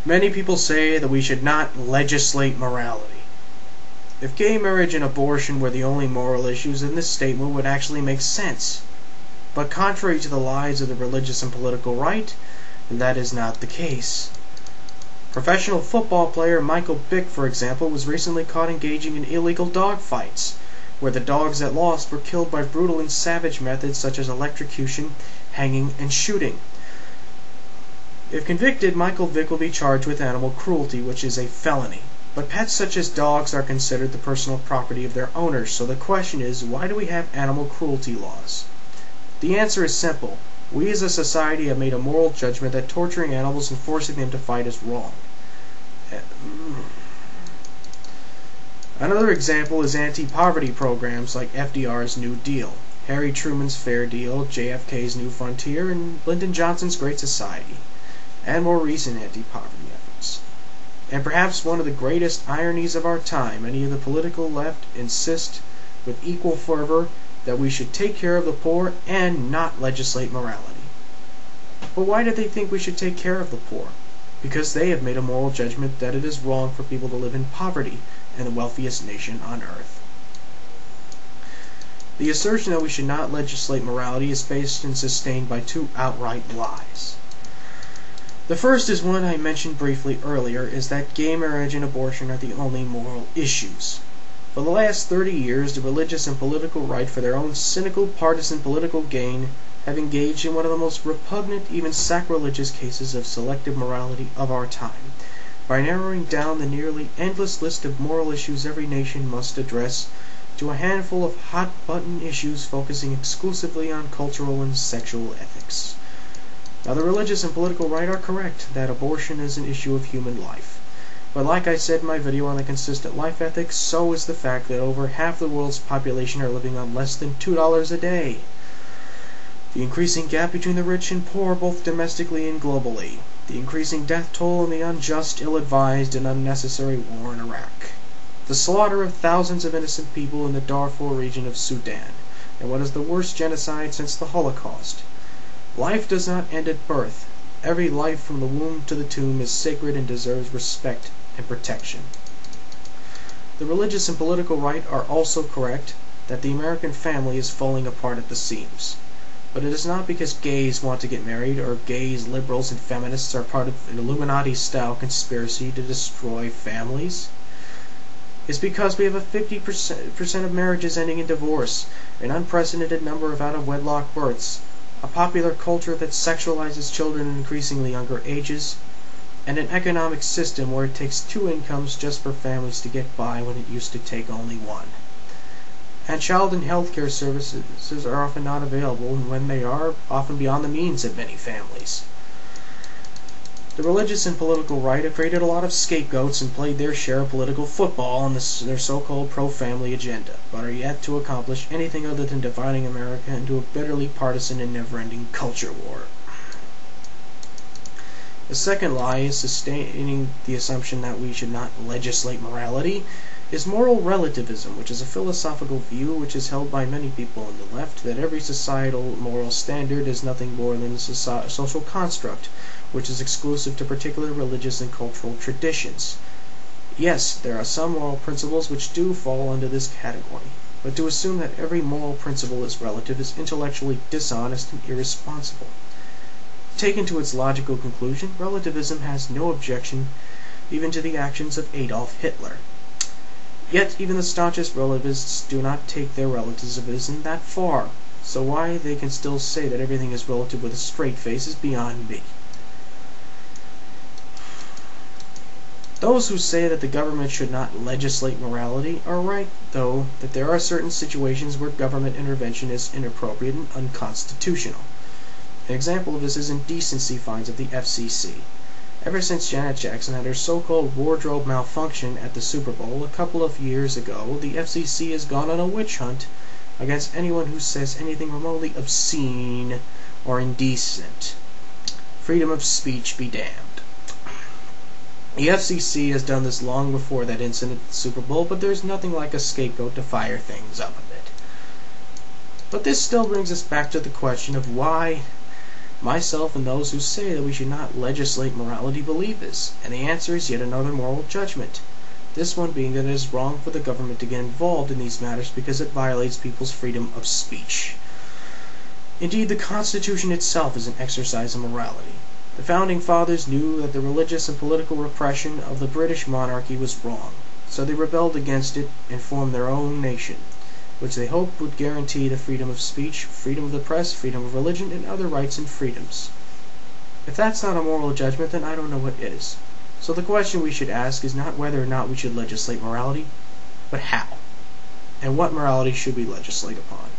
Many people say that we should not legislate morality. If gay marriage and abortion were the only moral issues, then this statement would actually make sense. But contrary to the lies of the religious and political right, that is not the case. Professional football player Michael Vick, for example, was recently caught engaging in illegal dog fights, where the dogs that lost were killed by brutal and savage methods such as electrocution, hanging, and shooting. If convicted, Michael Vick will be charged with animal cruelty, which is a felony. But pets such as dogs are considered the personal property of their owners, so the question is, why do we have animal cruelty laws? The answer is simple. We as a society have made a moral judgment that torturing animals and forcing them to fight is wrong. Another example is anti-poverty programs like FDR's New Deal, Harry Truman's Fair Deal, JFK's New Frontier, and Lyndon Johnson's Great Society, and more recent anti-poverty efforts. And perhaps one of the greatest ironies of our time, many of the political left insist with equal fervor that we should take care of the poor and not legislate morality. But why do they think we should take care of the poor? Because they have made a moral judgment that it is wrong for people to live in poverty in the wealthiest nation on earth. The assertion that we should not legislate morality is based and sustained by two outright lies. The first is one I mentioned briefly earlier, is that gay marriage and abortion are the only moral issues. For the last 30 years, the religious and political right, for their own cynical partisan political gain, have engaged in one of the most repugnant, even sacrilegious cases of selective morality of our time, by narrowing down the nearly endless list of moral issues every nation must address to a handful of hot-button issues focusing exclusively on cultural and sexual ethics. Now, the religious and political right are correct that abortion is an issue of human life. But like I said in my video on the consistent life ethics, so is the fact that over half the world's population are living on less than $2 a day. The increasing gap between the rich and poor, both domestically and globally. The increasing death toll in the unjust, ill-advised, and unnecessary war in Iraq. The slaughter of thousands of innocent people in the Darfur region of Sudan, and what is the worst genocide since the Holocaust. Life does not end at birth. Every life from the womb to the tomb is sacred and deserves respect and protection. The religious and political right are also correct that the American family is falling apart at the seams. But it is not because gays want to get married, or gays, liberals, and feminists are part of an Illuminati-style conspiracy to destroy families. It's because we have a 50% of marriages ending in divorce, an unprecedented number of out-of-wedlock births, a popular culture that sexualizes children in increasingly younger ages, and an economic system where it takes 2 incomes just for families to get by when it used to take only 1. And child and health care services are often not available, and when they are, often beyond the means of many families. The religious and political right have created a lot of scapegoats and played their share of political football on their so-called pro-family agenda, but are yet to accomplish anything other than dividing America into a bitterly partisan and never-ending culture war. The second lie is sustaining the assumption that we should not legislate morality, is moral relativism, which is a philosophical view which is held by many people on the left, that every societal moral standard is nothing more than a social construct, which is exclusive to particular religious and cultural traditions. Yes, there are some moral principles which do fall under this category, but to assume that every moral principle is relative is intellectually dishonest and irresponsible. Taken to its logical conclusion, relativism has no objection even to the actions of Adolf Hitler. Yet even the staunchest relativists do not take their relativism that far, so why they can still say that everything is relative with a straight face is beyond me. Those who say that the government should not legislate morality are right, though, that there are certain situations where government intervention is inappropriate and unconstitutional. An example of this is indecency fines of the FCC. Ever since Janet Jackson had her so-called wardrobe malfunction at the Super Bowl a couple of years ago, the FCC has gone on a witch hunt against anyone who says anything remotely obscene or indecent. Freedom of speech be damned. The FCC has done this long before that incident at the Super Bowl, but there's nothing like a scapegoat to fire things up a bit. But this still brings us back to the question of why Myself and those who say that we should not legislate morality believe this, and the answer is yet another moral judgment. This one being that it is wrong for the government to get involved in these matters because it violates people's freedom of speech. Indeed, the Constitution itself is an exercise in morality. The Founding Fathers knew that the religious and political repression of the British monarchy was wrong, so they rebelled against it and formed their own nation, which they hoped would guarantee the freedom of speech, freedom of the press, freedom of religion, and other rights and freedoms. If that's not a moral judgment, then I don't know what is. So the question we should ask is not whether or not we should legislate morality, but how, and what morality should we legislate upon.